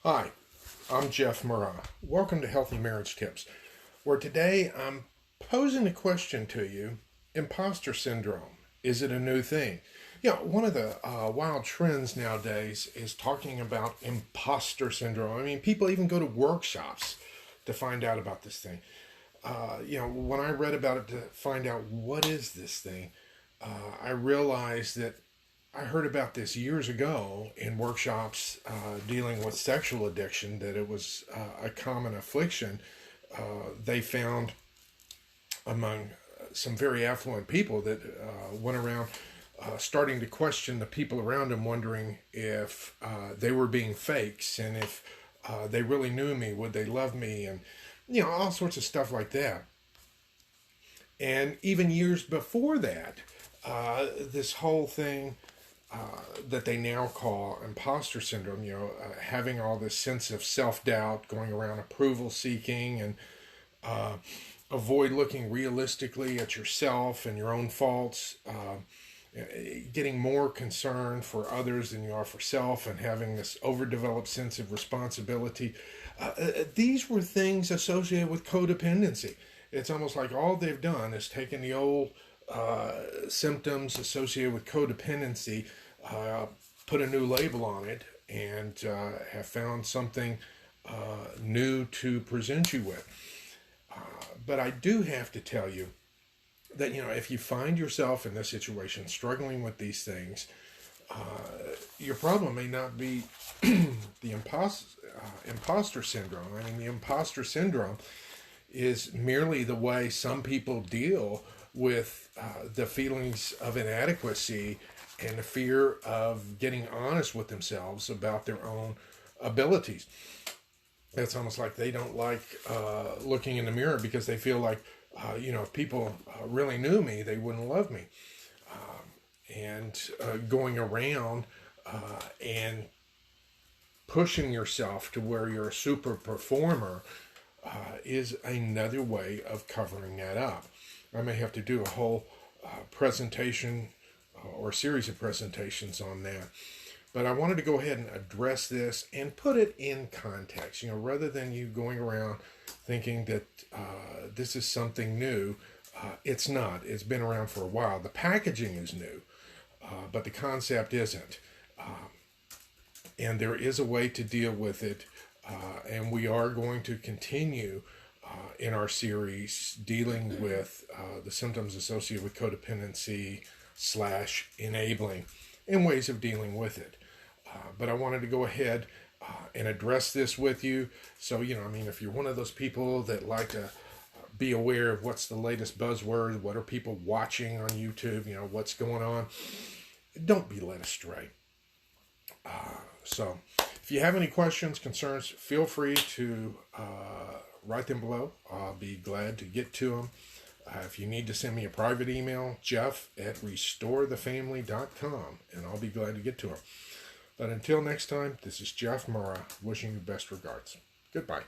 Hi, I'm Jeff Murrah. Welcome to Healthy Marriage Tips, where today I'm posing a question to you. Imposter syndrome, is it a new thing? One of the wild trends nowadays is talking about imposter syndrome. I mean, people even go to workshops to find out about this thing. When I read about it to find out what is this thing, I realized that I heard about this years ago in workshops dealing with sexual addiction, that it was a common affliction. They found among some very affluent people that went around starting to question the people around them, wondering if they were being fakes and if they really knew me, would they love me, and all sorts of stuff like that. And even years before that, this whole thing that they now call imposter syndrome, having all this sense of self-doubt, going around approval seeking, and avoid looking realistically at yourself and your own faults, getting more concerned for others than you are for self, and having this overdeveloped sense of responsibility. These were things associated with codependency. It's almost like all they've done is taken the old symptoms associated with codependency, put a new label on it, and have found something new to present you with. But I do have to tell you that, if you find yourself in this situation, struggling with these things, your problem may not be the imposter syndrome. I mean, the imposter syndrome is merely the way some people deal with the feelings of inadequacy and the fear of getting honest with themselves about their own abilities. It's almost like they don't like looking in the mirror because they feel like, if people really knew me, they wouldn't love me. And going around and pushing yourself to where you're a super performer is another way of covering that up. I may have to do a whole presentation or series of presentations on that. But I wanted to go ahead and address this and put it in context, rather than you going around thinking that this is something new. It's not. It's been around for a while. The packaging is new, but the concept isn't. And there is a way to deal with it, and we are going to continue in our series dealing with the symptoms associated with codependency / enabling and ways of dealing with it. But I wanted to go ahead and address this with you. So, if you're one of those people that like to be aware of what's the latest buzzword, what are people watching on YouTube, what's going on, don't be led astray. So if you have any questions, concerns, feel free to write them below. I'll be glad to get to them. If you need to send me a private email, jeff@restorethefamily.com, and I'll be glad to get to them. But until next time, this is Jeff Murrah, wishing you best regards. Goodbye.